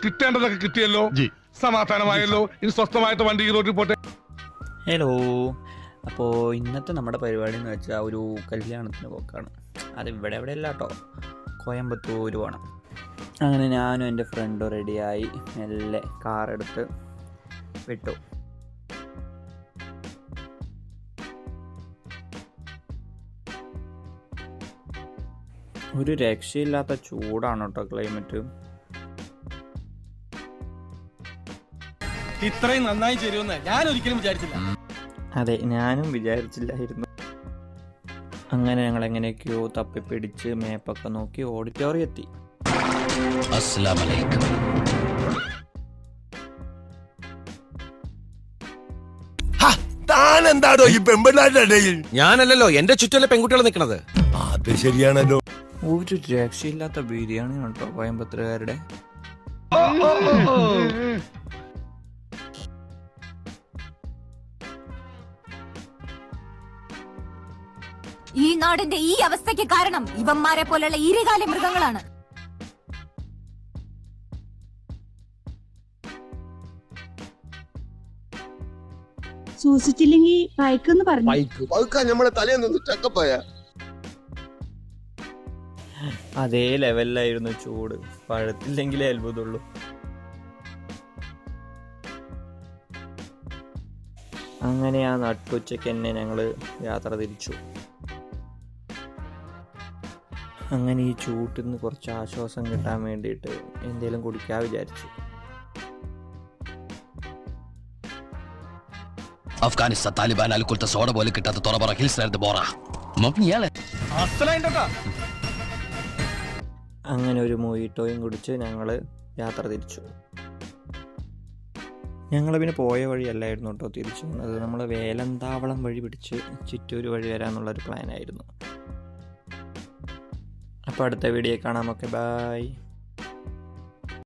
കിട്ടേണ്ടതൊക്കെ കിട്ടിയല്ലോ, സമാധാനമായല്ലോ. ഇനി സ്വസ്ഥമായിട്ട് വണ്ടി ഈ റോഡിൽ പോട്ടെ. ഹലോ, അപ്പോൾ ഇന്നത്തെ നമ്മുടെ പരിപാടി എന്ന് വെച്ചാൽ ഒരു കല്യാണത്തിന് പോക്കാണ്. അത് ഇവിടെ അല്ല കേട്ടോ, കോയമ്പത്തൂർ പോകണം. അങ്ങനെ ഞാനും എൻ്റെ ഫ്രണ്ടും റെഡിയായി മെല്ലെ കാറെടുത്ത് വിട്ടു. ഒരു രക്ഷയില്ലാത്ത ചൂടാണ് കേട്ടോ ക്ലൈമറ്റ്. ഇത്രയും നന്നായി ചേരുമെന്ന് ഞാൻ ഒരിക്കലും വിചാരിച്ചില്ല. അതെ, ഞാനും വിചാരിച്ചില്ലായിരുന്നു. അങ്ങനെ ഞങ്ങൾ എങ്ങനെയൊക്കെയോ തപ്പിപ്പിടിച്ച് മേപ്പൊക്കെ നോക്കി ഓഡിറ്റോറിയം എത്തി. താനെന്താടോ ഈ പെൺപിള്ളാരുടെ ഇടയിൽ? ഞാനല്ലല്ലോ, എന്റെ ചുറ്റല്ലേ പെൺകുട്ടികൾ നിൽക്കണത്. അത് ശരിയാണല്ലോ. ഒരു രക്ഷയില്ലാത്ത ബിരിയാണി കേട്ടോ കോയമ്പത്തൂരുകാരുടെ. ഈ നാടിന്റെ ഈ അവസ്ഥയ്ക്ക് കാരണം ഇവന്മാരെ പോലുള്ള ഈരകാല മൃഗങ്ങളാണ്. സൂക്ഷിച്ചില്ലെങ്കിൽ പൈക്കെന്ന് പറഞ്ഞു. നമ്മളെ തലേന്ന് ചക്കപ്പായ അതേ ലെവലിലായിരുന്നു ചൂട്. പഴത്തില്ലെങ്കിലേ അത്ഭുതമുള്ളൂ. അങ്ങനെ ആ നട്ടുച്ചയ്ക്ക് തന്നെ ഞങ്ങൾ യാത്ര തിരിച്ചു. അങ്ങനെ ഈ ചൂട്ടിൽ നിന്ന് കുറച്ച് ആശ്വാസം കിട്ടാൻ വേണ്ടിയിട്ട് എന്തെങ്കിലും കുടിക്കാൻ വിചാരിച്ചു. അഫ്ഗാനിസ്ഥാൻ താലിബാൻ അൽക്കുലത്തെ സോഡ പോലെ കിട്ടാത്ത തുറപറ ഹിൽസ് ബോറ. അങ്ങനെ ഒരു മൊയ്റ്റോയും കുടിച്ച് ഞങ്ങൾ യാത്ര തിരിച്ചു. ഞങ്ങൾ പിന്നെ പോയ വഴിയല്ലായിരുന്നു കേട്ടോ തിരിച്ചു വന്നത്. നമ്മൾ വേലന്താവളം വഴി പിടിച്ച് ചിറ്റൂർ വഴി വരാമെന്നുള്ളൊരു പ്ലാനായിരുന്നു. അപ്പോൾ അടുത്ത വീഡിയോ കാണാം. Okay, by.